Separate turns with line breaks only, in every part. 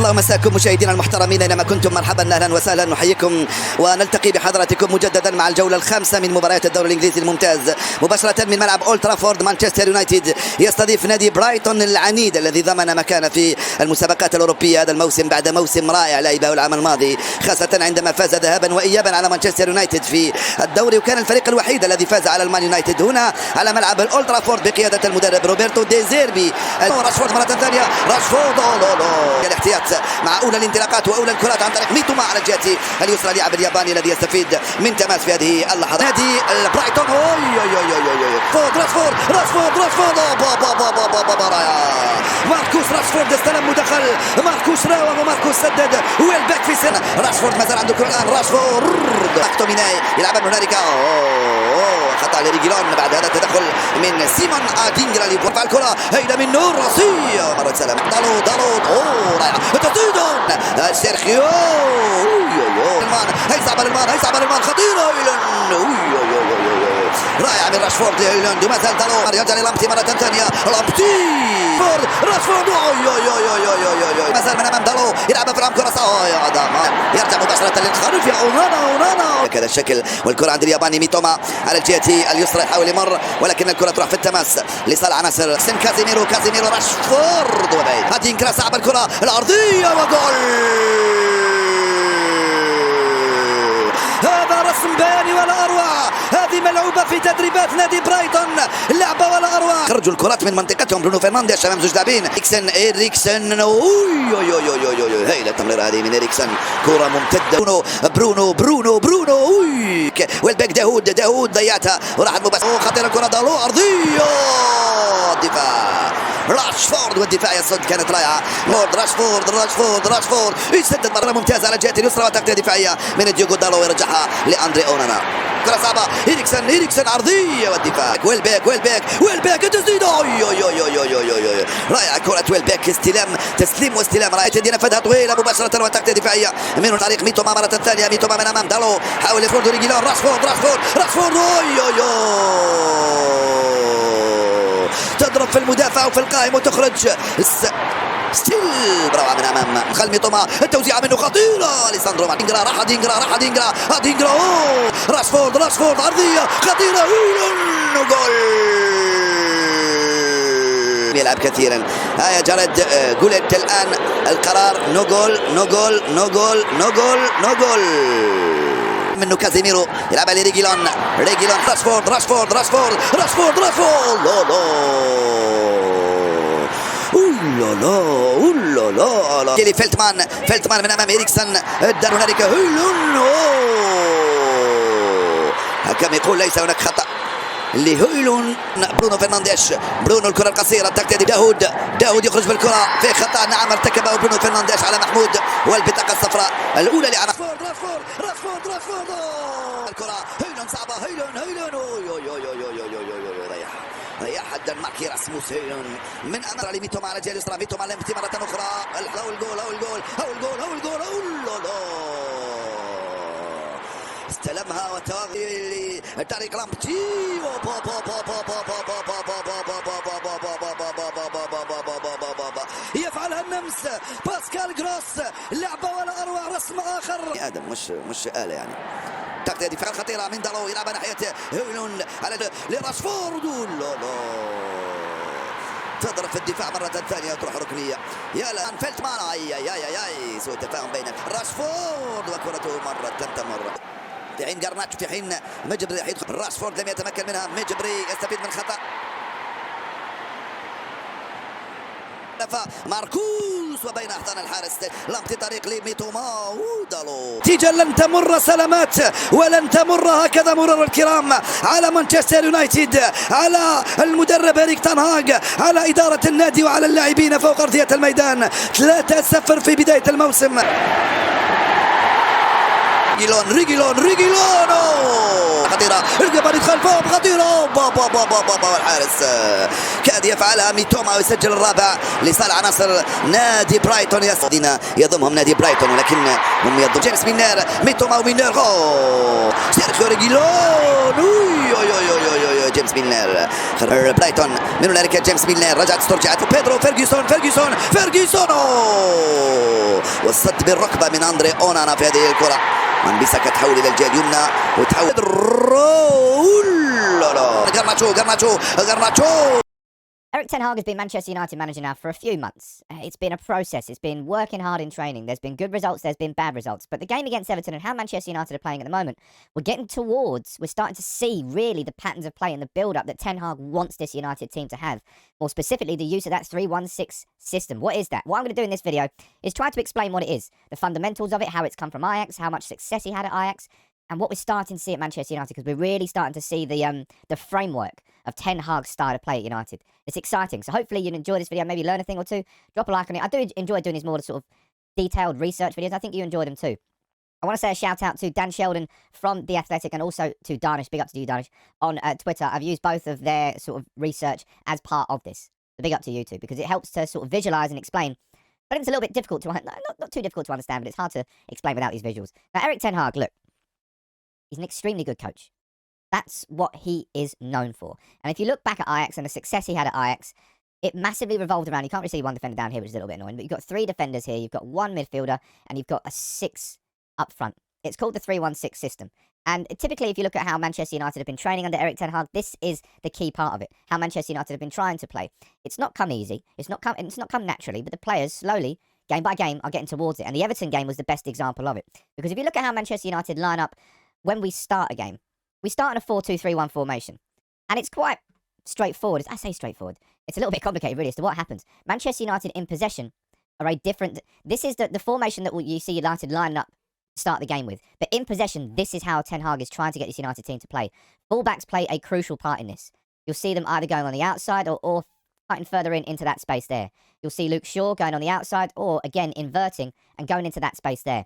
الله مساكم مشاهدينا المحترمين اينما كنتم، مرحبا اهلا وسهلا، نحييكم ونلتقي بحضراتكم مجددا مع الجوله الخامسه من مباريات الدوري الانجليزي الممتاز، مباشره من ملعب اولد ترافورد. مانشستر يونايتد يستضيف نادي برايتون العنيد الذي ضمن مكانه في المسابقات الاوروبيه هذا الموسم بعد موسم رائع لعبه العام الماضي، خاصه عندما فاز ذهابا وايابا على مانشستر يونايتد في الدوري، وكان الفريق الوحيد الذي فاز على المان يونايتد هنا على ملعب الاولد ترافورد بقياده المدرب روبرتو دي زيربي. راشفورد مره ثانيه، راشفورد الاحتياط مع اولى الانطلاقات واولى الكرات عن طريق ميتوما على الجهه اليسرى، اللاعب الياباني الذي يستفيد من تماس في هذه اللحظات. نادي برايتون راشفورد ماركوس راشفورد استلم مدخل، ماركوس راوغ وماركوس سدد، ويلباك في سنة راشفورد ما زال عنده الكرة الان. راشفورد ماكتوميناي يلعب هنالك، خطأ لريجيلون بعد هذا التدخل من سيمون ادينغرا اللي يرفع الكرة هيدا من نور راسية مرة سلام دالوت رائع تسديد سيرخيو هيصعب المان خطيرة رائع من راشفورد لهويلاند، وما زال دالوت يرجع للامتي مرة ثانية، لامتي راشفورد ما زال من امام دالو يلعب في العمق كرة يرجع مباشرة للخلف يا اونانا بهذا الشكل، والكرة عند الياباني ميتوما على الجهة اليسرى يحاول يمر ولكن الكرة تروح في التماس لصالح عناصر كازيميرو راشفورد وبعيد ادينغرا صعب الكرة العرضية وجول. هذا رسم بياني ولا اروع، هذه ملعوبه في تدريبات نادي برايتون، لعبه ولا اروع. خرجوا الكرات من منطقتهم، برونو فرنانديز امام زوج لاعبين، إريكسن هايله التمريره هذه من إريكسن، كره ممتده برونو والباك داوود ضيعتها وراحت مباشره خطيره الكره دالو عرضيه الدفاع راشفورد والدفاع يصد، كانت رائعه. راشفورد يسدد مره ممتازه على الجهه اليسرى وتغطيه دفاعيه من ديوغو دالو يرجعها لاندري اونانا، كره صعبه إريكسن عرضيه والدفاع ويلباك تسديد رائعه كره ويلباك، تسليم واستلام رائع، تدي نفذها طويله مباشره وتغطيه دفاعيه من طريق ميتوما مره ثانيه، ميتوما من امام دالو حاول يفرد ريجيلون راشفورد تضرب في المدافع وفي القائم وتخرج ستيل روعة من امام خلمي طوما، التوزيعه منه خطيره لساندرو راح ادينغرا راشفورد عرضيه خطيره جول. يلعب كثيرا يا جارد قلت الان القرار نو جول منه كازيميرو يلعب لريجيلون راشفورد لا كيلي فيلتمان من امام إريكسن الدار هنالك حكم يقول ليس هناك خطأ لهويلون. برونو فرنانديز الكرة القصيرة تغطية داود يخرج بالكرة في خطأ نعم ارتكبه برونو فرنانديز على محمود، والبطاقة الصفراء الأولى لعناصر راشفورد الكرة هويلون صعبة ريح الدنماركي راسموس هويلون من امام لميتوما على الجهه اليسرى، ميتوما لمتي مره اخرى، الجول استلمها وتوغي لطريق لامبتي يفعلها النمس باسكال جروس، لعبه ولا اروع، رسم اخر ادم مش آلة يعني. تغطية دفاع خطيرة من دالو يلعب ناحية هويلون على لراشفورد تضرب في الدفاع مرة ثانية وتروح ركنية يا لا فيلتمان سوء تفاهم بين راشفورد وكرته مرة تمر في حين جرناتشو في حين مجبري راشفورد لم يتمكن منها، مجبري يستفيد من خطأ ماركوس وبين احضان الحارس لمتي طريق لميتوما ودالو. نتيجة لن تمر سلامات ولن تمر هكذا مرور الكرام على مانشستر يونايتد، على المدرب إريك تان هاغ، على إدارة النادي وعلى اللاعبين فوق أرضية الميدان. 3-0 في بداية الموسم. ريجيلون خطيرة الجبل خلفهم خطيرة والحارس كاد يفعلها ميتوما ويسجل الرابع لصالح عناصر نادي برايتون. يضمهم نادي برايتون ولكن هم يضم جيمس ميتوما ومينير سيرخيو ريجيلون جيمس ميلنر برايتون من هنالك جيمس ميلنر رجعت استرجعت بيدرو فيرجسون والصد بالركبة من أندري أونانا في هذه الكرة. من بيساكا تحول إلى الجهة اليمنى وتحول غرناتشو.
Erik ten Hag has been Manchester United manager now for a few months. It's been a process. It's been working hard in training. There's been good results. There's been bad results. But the game against Everton and how Manchester United are playing at the moment, we're starting to see really the patterns of play and the build-up that Ten Hag wants this United team to have. More specifically, the use of that 3-1-6 system. What is that? What I'm going to do in this video is try to explain what it is. The fundamentals of it, how it's come from Ajax, how much success he had at Ajax, and what we're starting to see at Manchester United, because we're really starting to see the framework of Ten Hag's style of play at United. It's exciting. So hopefully you'll enjoy this video, maybe learn a thing or two. Drop a like on it. I do enjoy doing these more sort of detailed research videos. I think you enjoy them too. I want to say a shout out to Dan Sheldon from The Athletic and also to Danish. Big up to you, Danish, on Twitter. I've used both of their sort of research as part of this. So big up to you too, because it helps to sort of visualize and explain. But it's a little bit difficult to, not too difficult to understand, but it's hard to explain without these visuals. Now, Erik ten Hag, look. He's an extremely good coach. That's what he is known for. And if you look back at Ajax and the success he had at Ajax, it massively revolved around, you can't really see one defender down here, which is a little bit annoying, but you've got 3 defenders here, you've got 1 midfielder, and you've got a 6 up front. It's called the 3-1-6 system. And typically, if you look at how Manchester United have been training under Erik ten Hag, this is the key part of it. How Manchester United have been trying to play. It's not come easy. It's not come naturally, but the players slowly, game by game, are getting towards it. And the Everton game was the best example of it. Because if you look at how Manchester United line up when we start a game, we start in a 4-2-3-1 formation. And it's quite straightforward. I say straightforward. It's a little bit complicated, really, as to what happens. Manchester United in possession are a different... This is the formation that you see United lining up to start the game with. But in possession, this is how Ten Hag is trying to get this United team to play. Fullbacks play a crucial part in this. You'll see them either going on the outside or fighting further into that space there. You'll see Luke Shaw going on the outside or, again, inverting and going into that space there.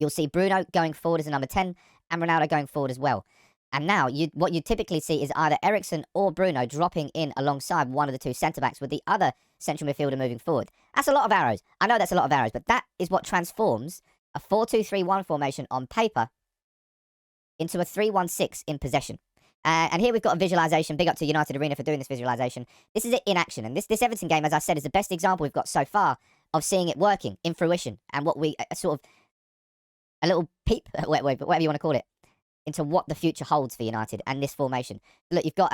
You'll see Bruno going forward as a number 10 and Ronaldo going forward as well. And now, what you typically see is either Eriksen or Bruno dropping in alongside one of the 2 centre-backs with the other central midfielder moving forward. That's a lot of arrows. I know that's a lot of arrows, but that is what transforms a 4-2-3-1 formation on paper into a 3-1-6 in possession. And here we've got a visualisation. Big up to United Arena for doing this visualisation. This is it in action. And this Everton game, as I said, is the best example we've got so far of seeing it working in fruition. And what we sort of... a little peep, whatever you want to call it, into what the future holds for United and this formation. Look, you've got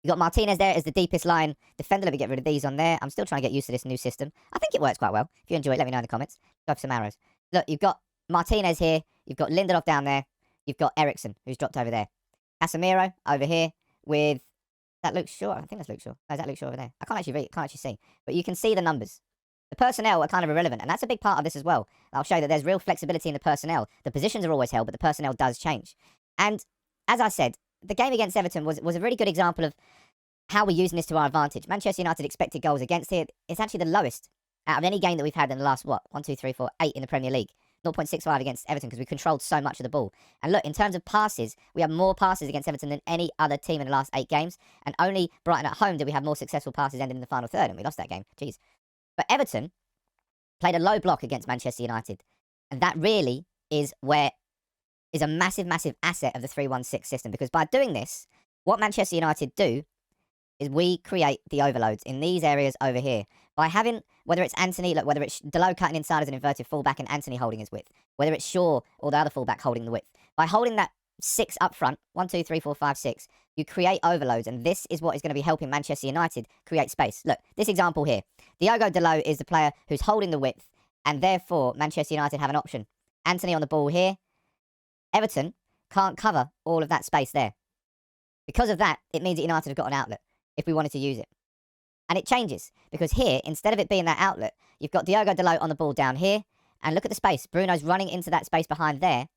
Martinez there as the deepest line defender. Let me get rid of these on there. I'm still trying to get used to this new system. I think it works quite well. If you enjoy it, let me know in the comments. Go for some arrows. Look, you've got Martinez here. You've got Lindelof down there. You've got Eriksen, who's dropped over there. Casemiro over here with... that Luke Shaw? I think that's Luke Shaw. No, is that Luke Shaw over there? I can't actually read, can't actually see. But you can see the numbers. The personnel are kind of irrelevant, and that's a big part of this as well. I'll show you that there's real flexibility in the personnel. The positions are always held, but the personnel does change. And as I said, the game against Everton was a really good example of how we're using this to our advantage. Manchester United expected goals against here. It's actually the lowest out of any game that we've had in the last, 8 in the Premier League. 0.65 against Everton because we controlled so much of the ball. And look, in terms of passes, we have more passes against Everton than any other team in the last 8 games. And only Brighton at home did we have more successful passes ending in the final third, and we lost that game. Jeez. But Everton played a low block against Manchester United. And that really is a massive, massive asset of the 3-1-6 system. Because by doing this, what Manchester United do is we create the overloads in these areas over here. By having, whether it's Anthony, look, whether it's Delo cutting inside as an inverted fullback and Anthony holding his width, whether it's Shaw or the other fullback holding the width. By holding that 6 up front, 1, 2, 3, 4, 5, 6, you create overloads, and this is what is going to be helping Manchester United create space. Look, this example here. Diogo Dalot is the player who's holding the width, and therefore Manchester United have an option. Anthony on the ball here. Everton can't cover all of that space there. Because of that, it means that United have got an outlet if we wanted to use it. And it changes, because here, instead of it being that outlet, you've got Diogo Dalot on the ball down here, and look at the space. Bruno's running into that space behind there,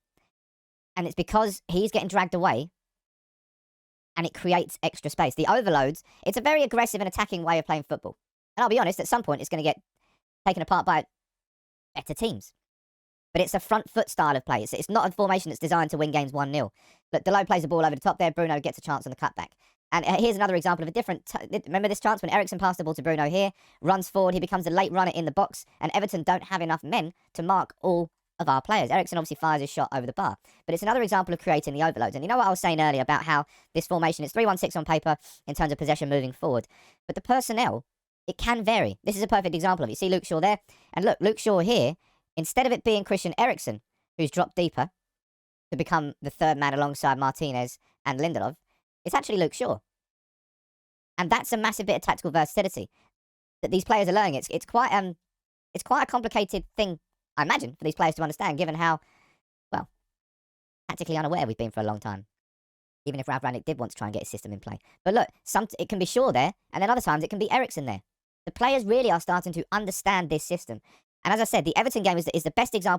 and it's because he's getting dragged away, and it creates extra space. The overloads, it's a very aggressive and attacking way of playing football. And I'll be honest, at some point, it's going to get taken apart by better teams. But it's a front foot style of play. It's not a formation that's designed to win games 1-0. Look, Dalot plays the ball over the top there. Bruno gets a chance on the cutback. And here's another example of a different... remember this chance when Eriksen passed the ball to Bruno here, runs forward, he becomes a late runner in the box, and Everton don't have enough men to mark all of our players. Eriksen obviously fires his shot over the bar. But it's another example of creating the overloads. And you know what I was saying earlier about how this formation is 3-1-6 on paper in terms of possession moving forward. But the personnel, it can vary. This is a perfect example of it. You see Luke Shaw there? And look, Luke Shaw here Instead of it being Christian Eriksen, who's dropped deeper to become the third man alongside Martinez and Lindelof, it's actually Luke Shaw. And that's a massive bit of tactical versatility that these players are learning. It's quite a complicated thing, I imagine, for these players to understand, given how, well, tactically unaware we've been for a long time. Even if Ralf Rangnick did want to try and get his system in play. But look, it can be Shaw there, and then other times it can be Eriksen there. The players really are starting to understand this system. And as I said, the Everton game is the best example